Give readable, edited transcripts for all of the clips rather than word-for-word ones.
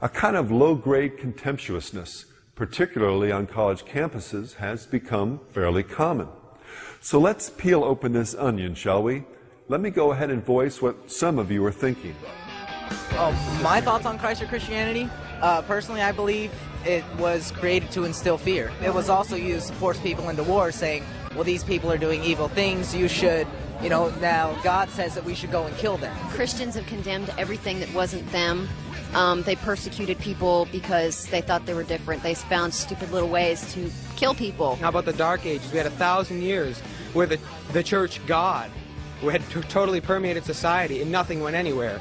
A kind of low-grade contemptuousness, particularly on college campuses, has become fairly common. So let's peel open this onion, shall we? Let me go ahead and voice what some of you are thinking. My thoughts on Christ or Christianity? Personally, I believe it was created to instill fear. It was also used to force people into war, saying, well, these people are doing evil things, you should, now God says that we should go and kill them. Christians have condemned everything that wasn't them. They persecuted people because they thought they were different. They found stupid little ways to kill people. How about the Dark Ages? We had 1,000 years where the church God had totally permeated society and nothing went anywhere.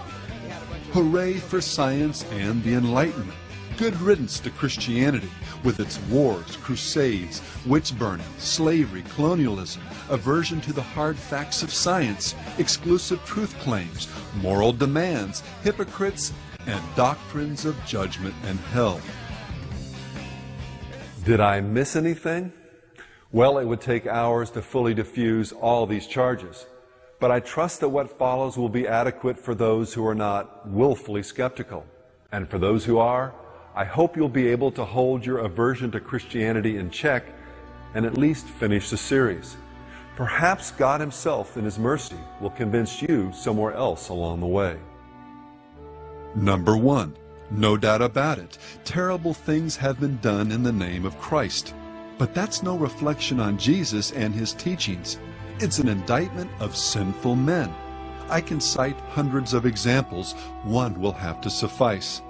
Hooray for science and the Enlightenment. Good riddance to Christianity with its wars, crusades, witch burning, slavery, colonialism, aversion to the hard facts of science, exclusive truth claims, moral demands, hypocrites, and doctrines of judgment and hell. Did I miss anything? Well, it would take hours to fully diffuse all these charges. But I trust that what follows will be adequate for those who are not willfully skeptical. And for those who are, I hope you'll be able to hold your aversion to Christianity in check and at least finish the series. Perhaps God Himself, in His mercy, will convince you somewhere else along the way. Number 1. No doubt about it, terrible things have been done in the name of Christ. But that's no reflection on Jesus and His teachings. It's an indictment of sinful men. I can cite hundreds of examples. One will have to suffice.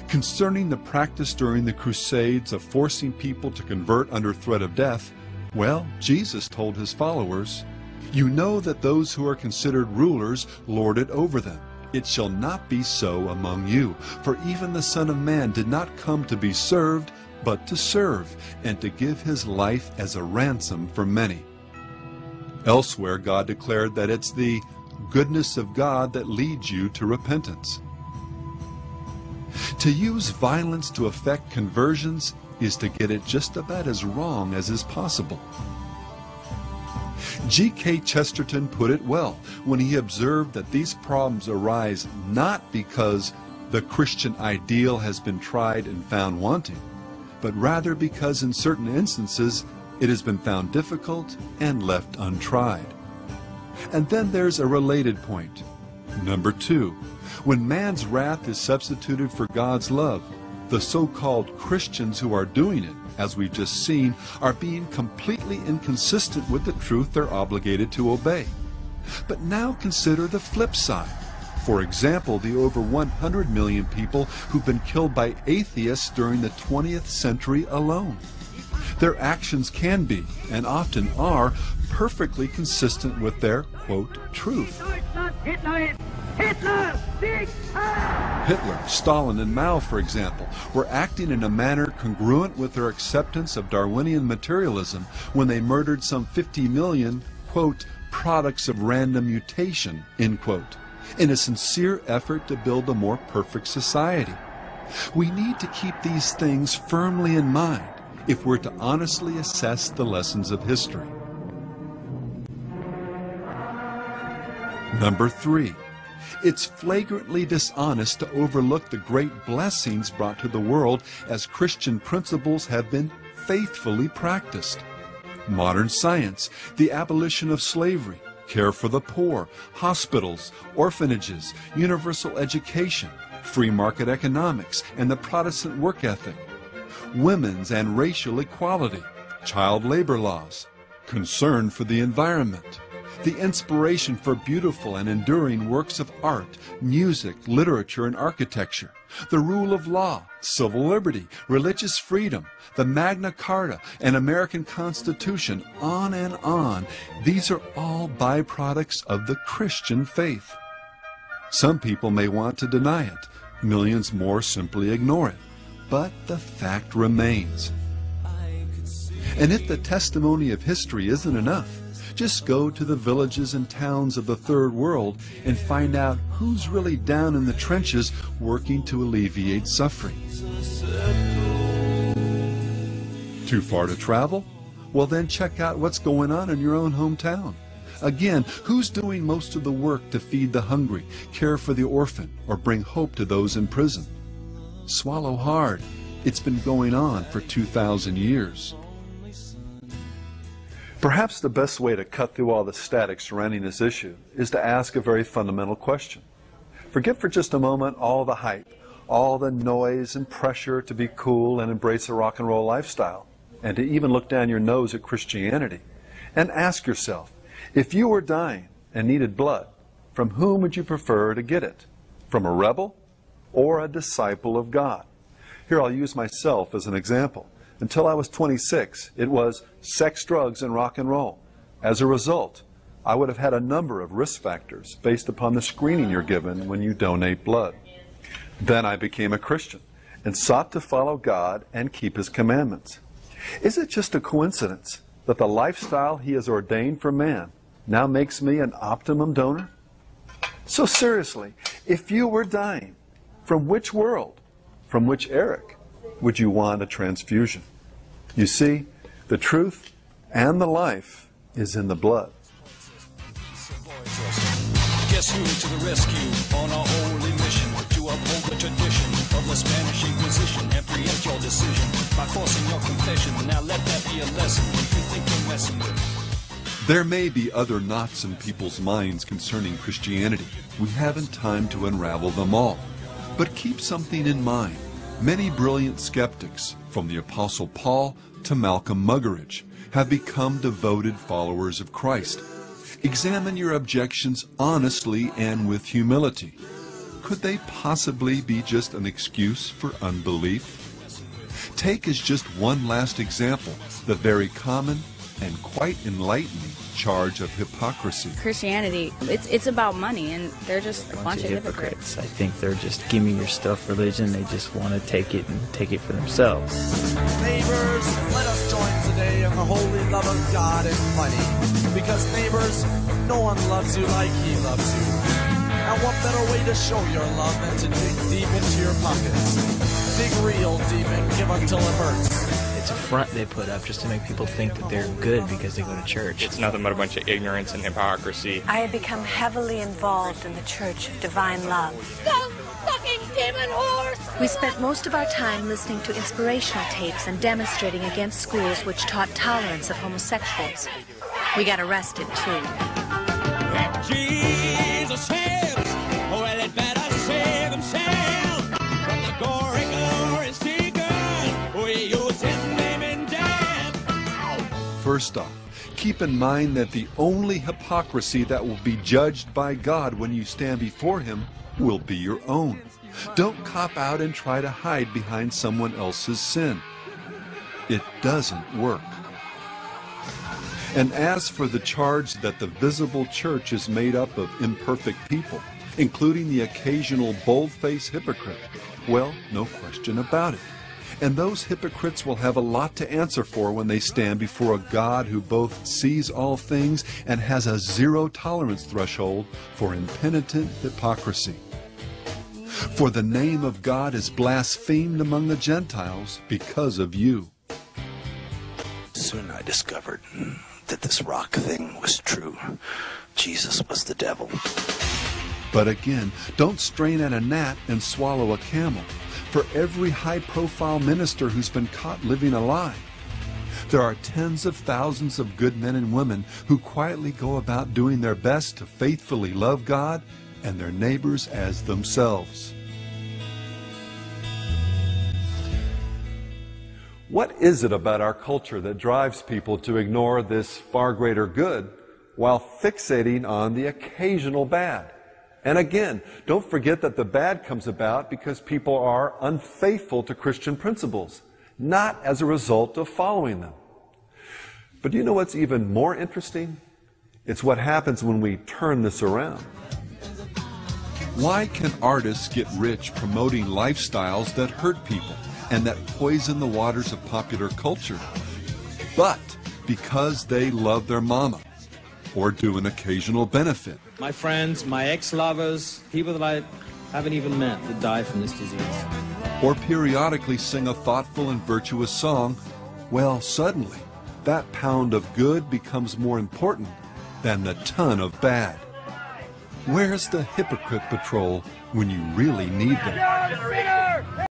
Concerning the practice during the Crusades of forcing people to convert under threat of death, well, Jesus told His followers, "You know that those who are considered rulers lord it over them. It shall not be so among you. For even the Son of Man did not come to be served, but to serve, and to give His life as a ransom for many." Elsewhere, God declared that it's the goodness of God that leads you to repentance. To use violence to effect conversions is to get it just about as wrong as is possible. G.K. Chesterton put it well when he observed that these problems arise not because the Christian ideal has been tried and found wanting, but rather because in certain instances it has been found difficult and left untried. And then there's a related point. Number 2, when man's wrath is substituted for God's love, the so-called Christians who are doing it, as we've just seen, are being completely inconsistent with the truth they're obligated to obey. But now consider the flip side. For example, the over 100 million people who've been killed by atheists during the 20th century alone. Their actions can be, and often are, perfectly consistent with their, quote, truth. Hitler, Stalin, and Mao, for example, were acting in a manner congruent with their acceptance of Darwinian materialism when they murdered some 50 million, quote, products of random mutation, end quote, in a sincere effort to build a more perfect society. We need to keep these things firmly in mind if we're to honestly assess the lessons of history. Number 3. It's flagrantly dishonest to overlook the great blessings brought to the world as Christian principles have been faithfully practiced. Modern science, the abolition of slavery, care for the poor, hospitals, orphanages, universal education, free market economics, and the Protestant work ethic, women's and racial equality, child labor laws, concern for the environment, the inspiration for beautiful and enduring works of art, music, literature, and architecture, the rule of law, civil liberty, religious freedom, the Magna Carta, and American Constitution, on and on. These are all byproducts of the Christian faith. Some people may want to deny it. Millions more simply ignore it. But the fact remains. And if the testimony of history isn't enough, just go to the villages and towns of the Third World and find out who's really down in the trenches working to alleviate suffering. Too far to travel? Well, then check out what's going on in your own hometown. Again, who's doing most of the work to feed the hungry, care for the orphan, or bring hope to those in prison? Swallow hard. It's been going on for 2,000 years. Perhaps the best way to cut through all the static surrounding this issue is to ask a very fundamental question. Forget for just a moment all the hype, all the noise and pressure to be cool and embrace a rock and roll lifestyle, and to even look down your nose at Christianity, and ask yourself, if you were dying and needed blood, from whom would you prefer to get it? From a rebel or a disciple of God? Here I'll use myself as an example. Until I was 26, it was sex, drugs, and rock and roll. As a result, I would have had a number of risk factors based upon the screening you're given when you donate blood. Then I became a Christian and sought to follow God and keep His commandments. Is it just a coincidence that the lifestyle He has ordained for man now makes me an optimum donor? So seriously, if you were dying, from which world, from which Eric, would you want a transfusion? You see, the truth and the life is in the blood. Guess who to the rescue on our holy mission to uphold the tradition of the Spanish Inquisition and preempt your decision by forcing your confession. Now let that be a lesson if you think you're messing with. There may be other knots in people's minds concerning Christianity. We haven't time to unravel them all. But keep something in mind. Many brilliant skeptics, from the Apostle Paul to Malcolm Muggeridge, have become devoted followers of Christ. Examine your objections honestly and with humility. Could they possibly be just an excuse for unbelief? Take as just one last example the very common and quite enlightening charge of hypocrisy. Christianity, it's about money, and they're just a bunch of hypocrites. I think they're just give me your stuff religion. They just want to take it and take it for themselves. Neighbors, let us join today in the holy love of God and money. Because neighbors, no one loves you like He loves you. And what better way to show your love than to dig deep into your pockets? Dig real deep and give until it hurts. It's a front they put up just to make people think that they're good because they go to church. It's nothing but a bunch of ignorance and hypocrisy. I have become heavily involved in the Church of Divine Love. Fucking demon horse! We spent most of our time listening to inspirational tapes and demonstrating against schools which taught tolerance of homosexuals. We got arrested, too. Jesus saves, well, it better save himself. From the gory, glorious seekers, we use his name in death. First off, keep in mind that the only hypocrisy that will be judged by God when you stand before Him will be your own. Don't cop out and try to hide behind someone else's sin. It doesn't work. And as for the charge that the visible church is made up of imperfect people, including the occasional bold-faced hypocrite, well, no question about it. And those hypocrites will have a lot to answer for when they stand before a God who both sees all things and has a zero-tolerance threshold for impenitent hypocrisy. For the name of God is blasphemed among the Gentiles because of you. Soon I discovered that this rock thing was true. Jesus was the devil. But again, don't strain at a gnat and swallow a camel. For every high-profile minister who's been caught living a lie, there are tens of thousands of good men and women who quietly go about doing their best to faithfully love God and their neighbors as themselves. What is it about our culture that drives people to ignore this far greater good while fixating on the occasional bad? And again, don't forget that the bad comes about because people are unfaithful to Christian principles, not as a result of following them. But do you know what's even more interesting? It's what happens when we turn this around. Why can artists get rich promoting lifestyles that hurt people and that poison the waters of popular culture? But because they love their mama or do an occasional benefit. My friends, my ex-lovers, people that I haven't even met that die from this disease. Or periodically sing a thoughtful and virtuous song, well, suddenly that pound of good becomes more important than the ton of bad. Where's the hypocrite patrol when you really need them?